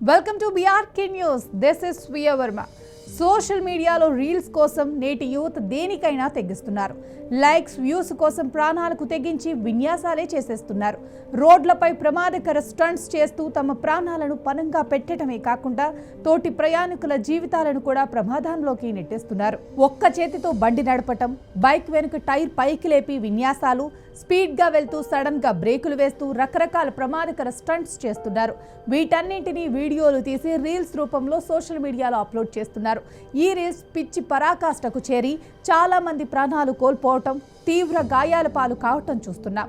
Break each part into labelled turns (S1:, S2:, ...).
S1: Welcome to BRK news. This is స్వీయ Varma. Social మీడియాలో reels కోసం నేటి యూత్ దేనికైనా తెగిస్తున్నారు. లైక్స్, వ్యూస్ కోసం ప్రాణాలకు తెగించి విన్యాసాలే చేసేస్తున్నారు. రోడ్లపై ప్రమాదకర స్టంట్స్ చేస్తూ తమ ప్రాణాలను పణంగా పెట్టడమే కాకుండా తోటి ప్రయాణికుల జీవితాలను కూడా ప్రమాదంలోకి నెట్టేస్తున్నారు. ఒక్క చేతితో బండి నడపటం, బైక్ వెనుక టైర్ పైకి లేపి విన్యాసాలు, స్పీడ్గా వెళ్తూ సడన్ గా బ్రేకులు వేస్తూ రకరకాల ప్రమాదకర స్టంట్స్ చేస్తున్నారు. వీటన్నింటినీ వీడియోలు తీసి రీల్స్ రూపంలో సోషల్ మీడియాలో అప్లోడ్ చేస్తున్నారు. ఈ రీల్స్ పిచ్చి పరాకాష్ఠకు చేరి చాలా మంది ప్రాణాలు కోల్పోవటం, తీవ్ర గాయాల పాలు కావటం చూస్తున్నాం.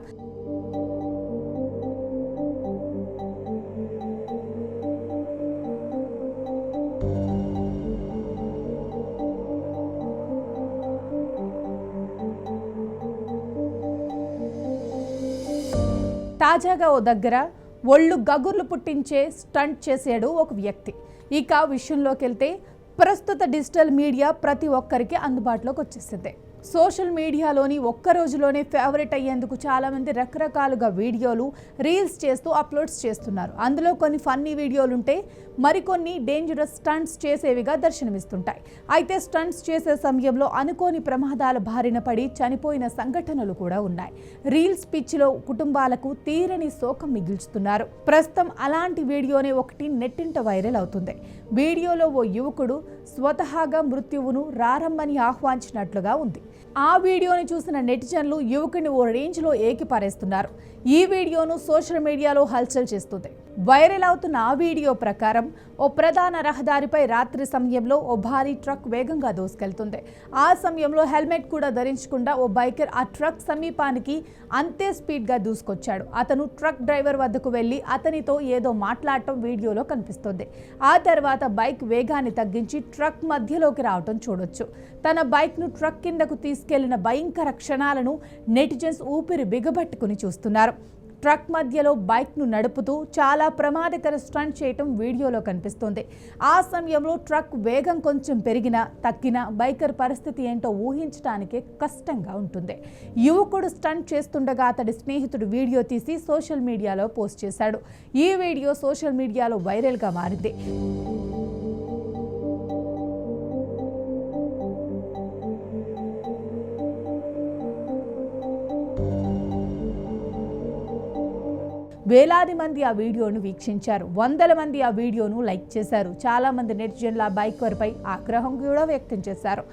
S1: తాజాగా ఓ దగ్గర ఒళ్ళు గగుర్లు పుట్టించే స్టంట్ చేసాడు ఒక వ్యక్తి. ఇక విషయంలోకి వెళ్తే ప్రస్తుత డిజిటల్ మీడియా ప్రతి ఒక్కరికి అందుబాటులోకి వచ్చేసింది. సోషల్ మీడియాలోని ఒక్క రోజులోనే ఫేవరెట్ అయ్యేందుకు చాలామంది రకరకాలుగా వీడియోలు, రీల్స్ చేస్తూ అప్లోడ్స్ చేస్తున్నారు. అందులో కొన్ని ఫన్నీ వీడియోలు ఉంటే మరికొన్ని డేంజరస్ స్టంట్స్ చేసేవిగా దర్శనమిస్తుంటాయి. అయితే స్టంట్స్ చేసే సమయంలో అనుకోని ప్రమాదాల బారిన పడి చనిపోయిన సంఘటనలు కూడా ఉన్నాయి. రీల్స్ పిచ్చిలో కుటుంబాలకు తీరని శోకం మిగిల్చుతున్నారు. ప్రస్తుతం అలాంటి వీడియోనే ఒకటి నెట్టింట వైరల్ అవుతుంది. వీడియోలో ఓ యువకుడు స్వతహాగా మృత్యువును రారమ్మని ఆహ్వానించినట్లుగా ఉంది. ఆ వీడియోని చూసిన నెటిజన్లు యువకుని ఓ రేంజ్లో ఏకిపారేస్తున్నారు. ఈ వీడియోను సోషల్ మీడియాలో హల్చల్ చేస్తుంది. వైరల్ అవుతున్న ఆ వీడియో ప్రకారం ఓ ప్రధాన రహదారిపై రాత్రి సమయంలో ఓ భారీ ట్రక్ వేగంగా దూసుకెళ్తుంది. ఆ సమయంలో హెల్మెట్ కూడా ధరించకుండా ఓ బైకర్ ఆ ట్రక్ సమీపానికి అంతే స్పీడ్గా దూసుకొచ్చాడు. అతను ట్రక్ డ్రైవర్ వద్దకు వెళ్లి అతనితో ఏదో మాట్లాడటం వీడియోలో కనిపిస్తుంది. ఆ తర్వాత బైక్ వేగాన్ని తగ్గించి ట్రక్ మధ్యలోకి రావటం చూడొచ్చు. తన బైక్ను ట్రక్ కిందకు తీసుకెళ్లిన భయంకర క్షణాలను నెటిజన్స్ ఊపిరి బిగబట్టుకుని చూస్తున్నారు. ట్రక్ మధ్యలో బైక్ను నడుపుతూ చాలా ప్రమాదకర స్టంట్ చేయటం వీడియోలో కనిపిస్తోంది. ఆ సమయంలో ట్రక్ వేగం కొంచెం పెరిగినా తగ్గినా బైకర్ పరిస్థితి ఏంటో ఊహించడానికే కష్టంగా ఉంటుంది. యువకుడు స్టంట్ చేస్తుండగా అతడి స్నేహితుడు వీడియో తీసి సోషల్ మీడియాలో పోస్ట్ చేశాడు. ఈ వీడియో సోషల్ మీడియాలో వైరల్గా మారింది. వేలాది మంది ఆ వీడియోను వీక్షించారు. వందల మంది ఆ వీడియోను లైక్ చేశారు. చాలా మంది నెటిజన్ల బైకర్పై ఆగ్రహం కూడా వ్యక్తం చేశారు.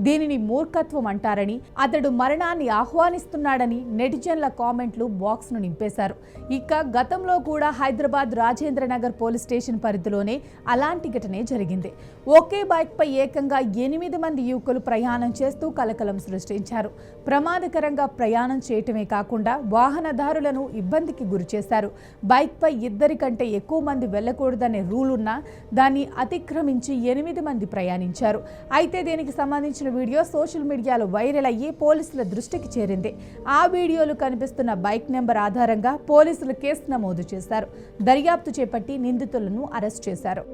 S1: దీనిని మూర్ఖత్వం అంటారని, అతడు మరణాన్ని ఆహ్వానిస్తున్నాడని నెటిజన్ల కామెంట్లు బాక్స్ను నింపేశారు. ఇక గతంలో కూడా హైదరాబాద్ రాజేంద్రనగర్ పోలీస్ స్టేషన్ పరిధిలోనే అలాంటి ఘటనే జరిగింది. ఒకే బైక్పై ఏకంగా 8 మంది యువకులు ప్రయాణం చేస్తూ కలకలం సృష్టించారు. ప్రమాదకరంగా ప్రయాణం చేయటమే కాకుండా వాహనదారులను ఇబ్బందికి గురిచేశారు. బైక్పై 2 కంటే ఎక్కువ మంది వెళ్లకూడదనే రూల్ ఉన్నా దాన్ని అతిక్రమించి 8 మంది ప్రయాణించారు. అయితే దీనికి సంబంధించిన వీడియో సోషల్ మీడియాలో వైరల్ అయ్యి పోలీసుల దృష్టికి చేరింది. ఆ వీడియోలు కనిపిస్తున్న బైక్ నెంబర్ ఆధారంగా పోలీసులు కేసు నమోదు చేశారు. దర్యాప్తు చేపట్టి నిందితులను అరెస్ట్ చేశారు.